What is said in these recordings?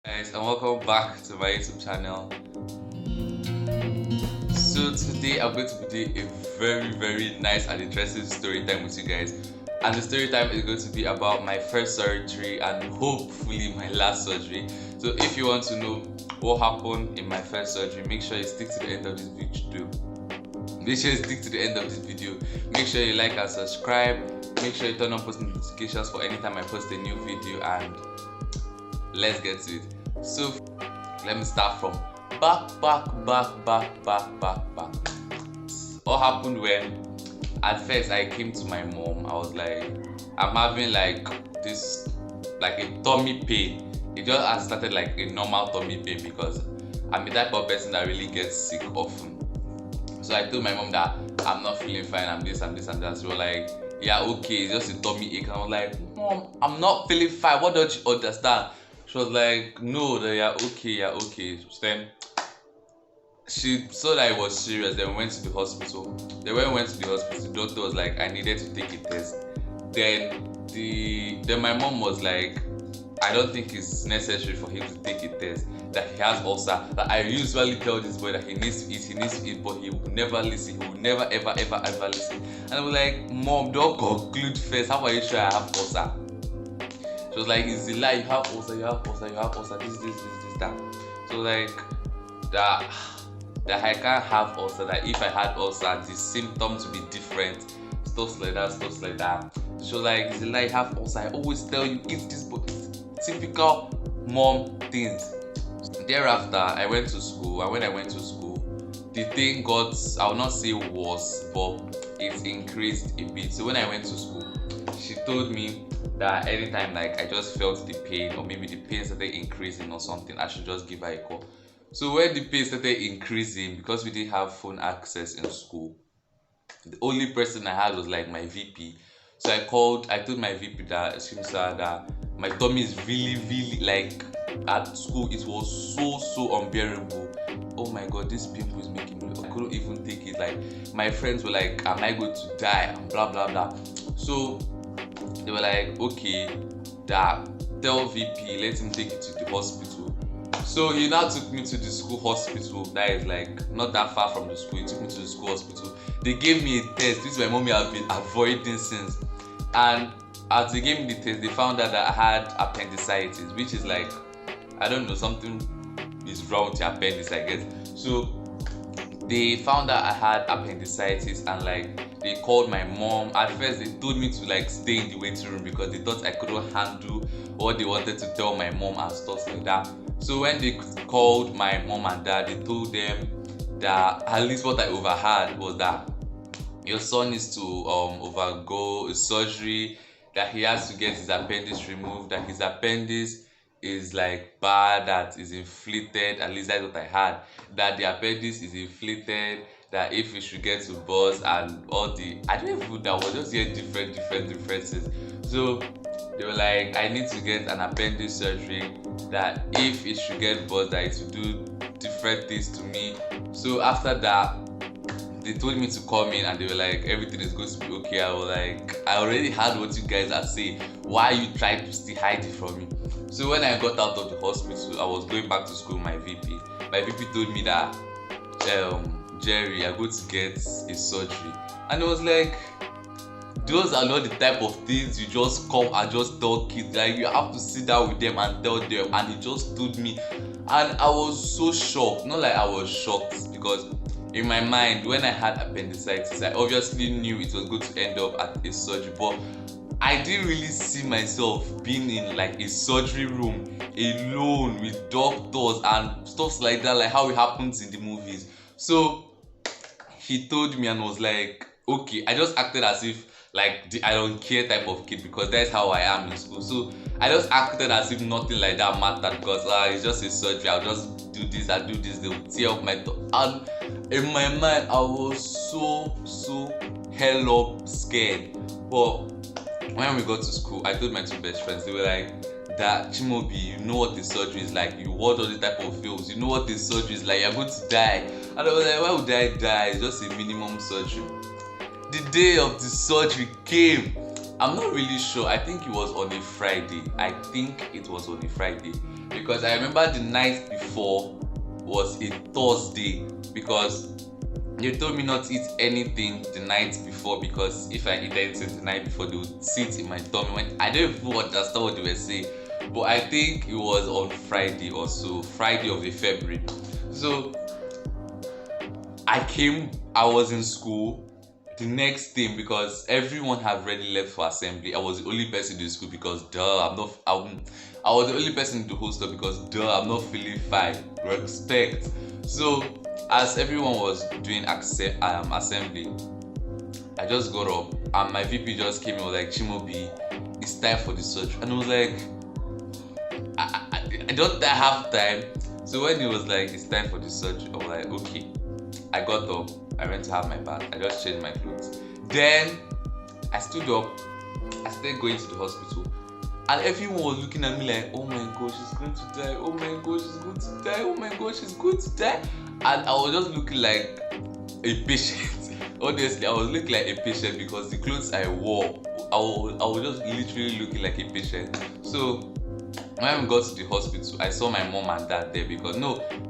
Guys, and welcome back to my YouTube channel. So today I'm going to be doing a very nice and interesting story time with you guys, and the story time is going to be about my first surgery and hopefully my last surgery. So if you want to know what happened in my first surgery, make sure you stick to the end of this video. Make sure you stick to the end of this video. Make sure you like and subscribe. Make sure you turn on post notifications for anytime I post a new video, and let's get to it. So let me start from back. What happened when at first I came to my mom? I was like, I'm having like this, like a tummy pain. It just has started like a normal tummy pain because I'm the type of person that really gets sick often. So I told my mom that I'm not feeling fine, I'm this and that. She was like, yeah, okay, it's just a tummy ache. And I was like, Mom, I'm not feeling fine. What don't you understand? She was like, no, that you're okay. Then she saw that it was serious. Then we went to the hospital. Then when we went to the hospital, the doctor was like, I needed to take a test. Then my mom was like, I don't think it's necessary for him to take a test, that he has ulcer. That I usually tell this boy that he needs to eat, but he will never listen. He will never ever listen. And I was like, Mom, don't conclude first. How are you sure I have ulcer? She was like, it's a lie, you have ulcer, this, that. So like that I can't have ulcer, that if I had ulcer, the symptoms would be different. Stuff like that. So she was like, it's a lie, you have ulcer. I always tell you, eat this, but typical mom things. Thereafter, I went to school, and when I went to school, the thing got, I will not say worse, but it increased a bit. So when I went to school, she told me that anytime like I just felt the pain, or maybe the pain started increasing or something, I should just give her a call. So when the pain started increasing, because we didn't have phone access in school, the only person I had was like my VP. So I told my VP that, excuse me sir, that my tummy is really like, at school it was so unbearable. Oh my god, this pimple is making me, I couldn't even take it. Like my friends were like, am I going to die, and blah. So they were like, okay, that tell VP, let him take it to the hospital. So he now took me to the school hospital that is like not that far from the school. He took me to the school hospital. They gave me a test, which my mommy has been avoiding since. And as they gave me the test, they found out that I had appendicitis, which is like, I don't know, something is wrong with your appendix, I guess. So they found out I had appendicitis, and like they called my mom. At first they told me to like stay in the waiting room because they thought I couldn't handle what they wanted to tell my mom and stuff like that. So when they called my mom and dad, they told them that at least what I overheard was that your son needs to undergo a surgery, that he has to get his appendix removed, that his appendix is like bad, that is inflated. At least that's what I had, that the appendix is inflated, that if we should get to burst, and all the, I don't even know, that was just here different differences. So they were like, I need to get an appendix surgery, that if it should get burst, that it should do different things to me. So after that, they told me to come in, and they were like, everything is going to be okay. I was like, I already heard what you guys are saying, why are you trying to still hide it from me? So when I got out of the hospital, I was going back to school. My VP told me that, Jerry, I'm going to get a surgery. And I was like, those are not the type of things you just come and just tell kids. Like, you have to sit down with them and tell them. And he just told me, and I was so shocked. Not like I was shocked, because in my mind, when I had appendicitis, I obviously knew it was going to end up at a surgery, but I didn't really see myself being in like a surgery room alone with doctors and stuff like that, like how it happens in the movies. So he told me and was like, okay. I just acted as if like the I don't care type of kid, because that's how I am in school. So I just acted as if nothing like that mattered, because it's just a surgery, I'll just do this, they'll tear up my tongue. And in my mind, I was so hell up scared. But when we got to school, I told my two best friends. They were like, that Chimaobi, you know what the surgery is like, you watch all the type of films, you know what the surgery is like, you're going to die. And I was like, why would I die? It's just a minimum surgery. The day of the surgery came. I'm not really sure. I think it was on a Friday. because I remember the night before was a Thursday, because they told me not to eat anything the night before, because if I eat anything the night before, they would sit in my tummy. When I don't even understand what they were saying, but I think it was on Friday or so, Friday of the February. So I was in school the next thing, because everyone had already left for assembly. I was the only person in the school because I was the only person in the hostel because I'm not feeling fine. Respect. So as everyone was doing assembly, I just got up and my VP just came in, was like, Chimaobi, it's time for the surgery. And I was like, I don't have time. So when he was like, it's time for the surgery, I was like, okay. I got up, I went to have my bath, I just changed my clothes. Then I stood up, I started going to the hospital, and everyone was looking at me like, oh my gosh, she's going to die, oh my gosh, she's going to die, oh my gosh, she's going to die. And I was just looking like a patient. Honestly, I was looking like a patient because the clothes I wore, I was just literally looking like a patient. So when we got to the hospital, I saw my mom and dad there, because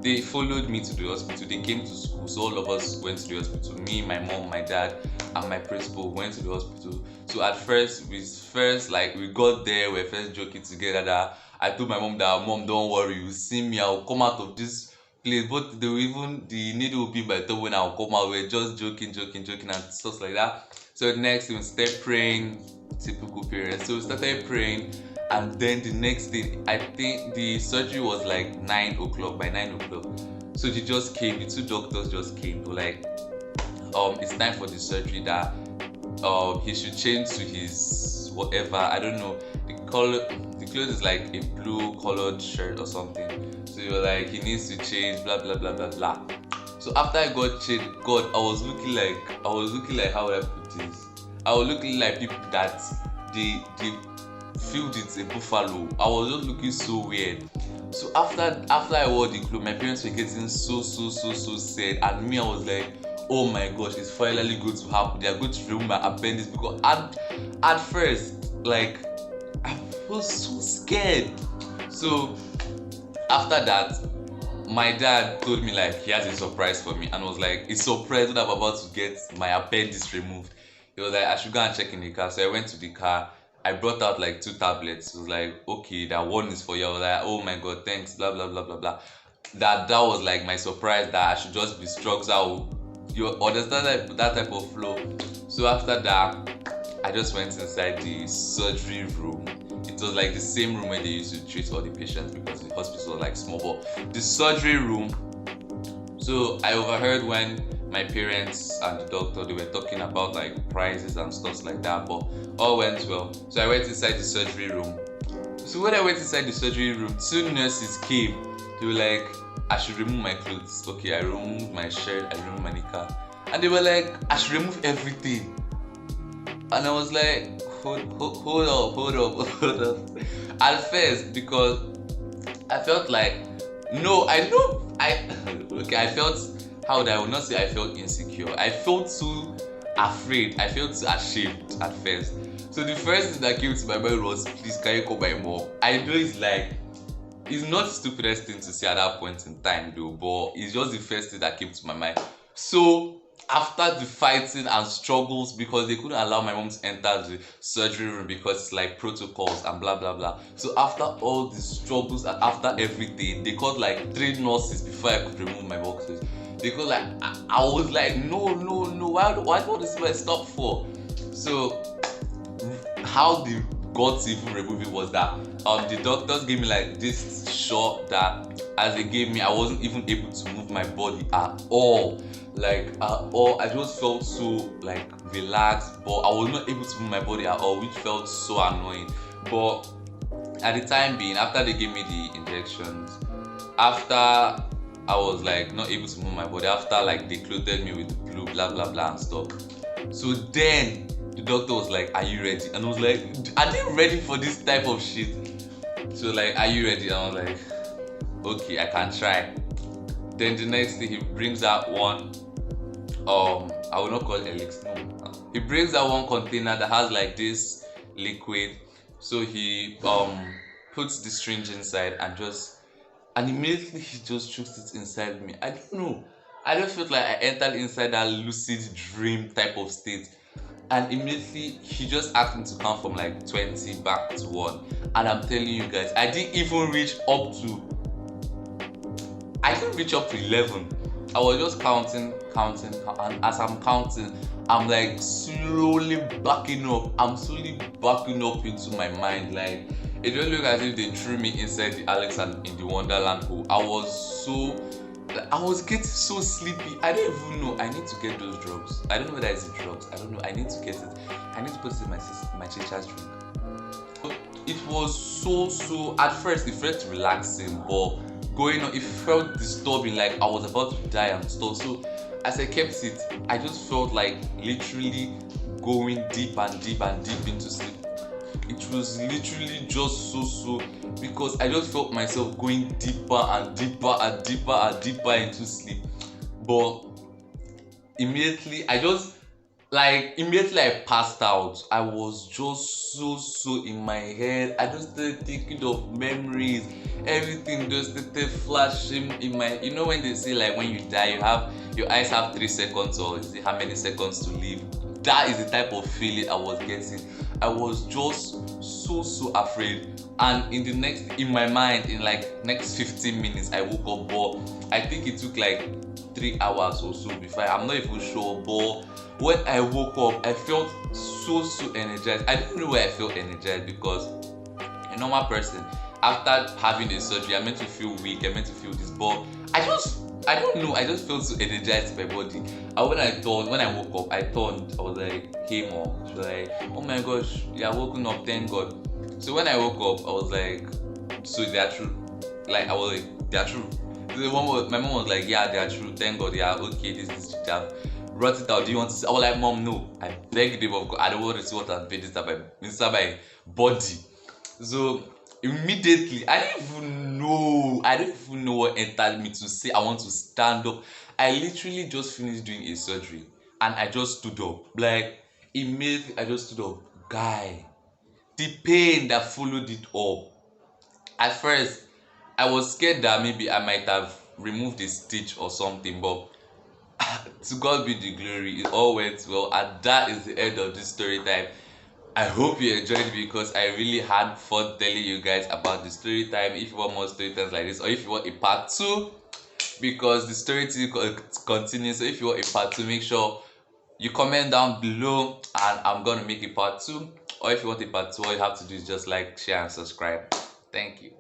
they followed me to the hospital. They came to school, so all of us went to the hospital. Me, my mom, my dad, and my principal went to the hospital. So at first we got there, we were first joking together that I told my mom that, Mom, don't worry, you see me, I'll come out of this place. But the needle will be by the time when I'll come out. We're just joking and stuff like that. So next we started praying, typical parents. So we started praying. And then the next thing, I think the surgery was like 9 o'clock, by 9 o'clock. So they just came, the two doctors just came. They were like, it's time for the surgery, that he should change to his whatever, I don't know. The clothes is like a blue colored shirt or something. So they were like, he needs to change, blah blah blah blah blah. So after I got changed, God, I was looking like, how would I put this? I was looking like people that they filled it a buffalo. I was just looking so weird. So after I wore the clothes, my parents were getting so sad, and me, I was like, oh my gosh, it's finally going to happen. They are going to remove my appendix, because at first, like, I was so scared. So after that, my dad told me like he has a surprise for me, and was like, it's surprise that I'm about to get my appendix removed. He was like, I should go and check in the car. So I went to the car. I brought out like 2 tablets. It was like, okay, that one is for you. I was like, oh my god, thanks, blah blah blah blah blah. That was like my surprise, that I should just be strong. So you understand that type of flow. So after that, I just went inside the surgery room. It was like the same room where they used to treat all the patients, because the hospital was like small. But the surgery room. So I overheard when my parents and the doctor, they were talking about like prices and stuff like that, but all went well. So I went inside the surgery room. So when I went inside the surgery room, 2 nurses came. They were like, I should remove my clothes. Okay, I removed my shirt, I removed my knicker, and they were like, I should remove everything. And I was like, hold up. At first, because I felt like, I felt, how would I would not say I felt insecure. I felt too afraid. I felt too ashamed at first. So the first thing that came to my mind was, please, can you call my mom? I know it's not the stupidest thing to say at that point in time though, but it's just the first thing that came to my mind. So after the fighting and struggles, because they couldn't allow my mom to enter the surgery room because it's like protocols and blah blah blah. So after all the struggles and after everything, they called like 3 nurses before I could remove my boxes. Because like I was like, no, why don't this man stop for? So how they got to even remove it was that the doctors gave me like this shot that as they gave me, I wasn't even able to move my body at all. I just felt so like relaxed, but I was not able to move my body at all, which felt so annoying. But at the time being, after they gave me the injections, after I was like not able to move my body, after like they clothed me with blue blah blah blah and stuff. So then the doctor was like, are you ready? And I was like, are they ready for this type of shit? So like, are you ready? And I was like, okay, I can try. Then the next thing, he brings out one I will not call it elixir, no. He brings out one container that has like this liquid. So he puts the syringe inside and just and immediately he just choked it inside me. I don't know. I just felt like I entered inside that lucid dream type of state. And immediately he just asked me to count from like 20 back to 1. And I'm telling you guys, I didn't reach up to 11. I was just counting, and as I'm counting, I'm like slowly backing up. I'm slowly backing up into my mind. Like, it just looked as if they threw me inside the Alex and in the Wonderland hole. I was getting so sleepy. I don't even know. I need to get those drugs. I don't know whether it's the drugs. I don't know. I need to get it. I need to put it in my chicha's drink. It was so at first it felt relaxing, but going on it felt disturbing, like I was about to die and stuff. So as I kept it, I just felt like literally going deep and deep and deep into sleep. It was literally just so because I just felt myself going deeper and deeper and deeper and deeper into sleep. But immediately I passed out. I was just so in my head. I just started thinking of memories. Everything just started flashing in my. You know when they say like when you die, your eyes have 3 seconds, or is it how many seconds to live? That is the type of feeling I was getting. I was just so afraid. And in my mind, in like next 15 minutes, I woke up. But I think it took like 3 hours or so before. I'm not even sure, but when I woke up, I felt so energized. I don't know why I felt energized, because a normal person, after having a surgery, I'm meant to feel weak, I'm meant to feel this, but I don't know, I just felt so energized in my body. And when I woke up, I turned, I was like, hey mom. She was like, oh my gosh, you're woken up, thank God. So when I woke up, I was like, so they are true. Like, I was like, they are true. My mom was like, yeah, they are true, thank God, yeah, okay, this is that. Wrote it out. Do you want to see? I was like, mom, no. I beg the name of God. I don't want to see what I'm doing inside my body. So immediately, I don't even know what entered me to say I want to stand up. I literally just finished doing a surgery and I just stood up. Like, immediately I just stood up. Guy, the pain that followed it up. At first, I was scared that maybe I might have removed a stitch or something, but to God be the glory, it all went well, and that is the end of this story time. I hope you enjoyed it, because I really had fun telling you guys about the story time. If you want more story times like this, or if you want a part 2, because the story continues, so if you want a part 2, make sure you comment down below and I'm gonna make a part 2. Or if you want a part 2, all you have to do is just like, share and subscribe. Thank you.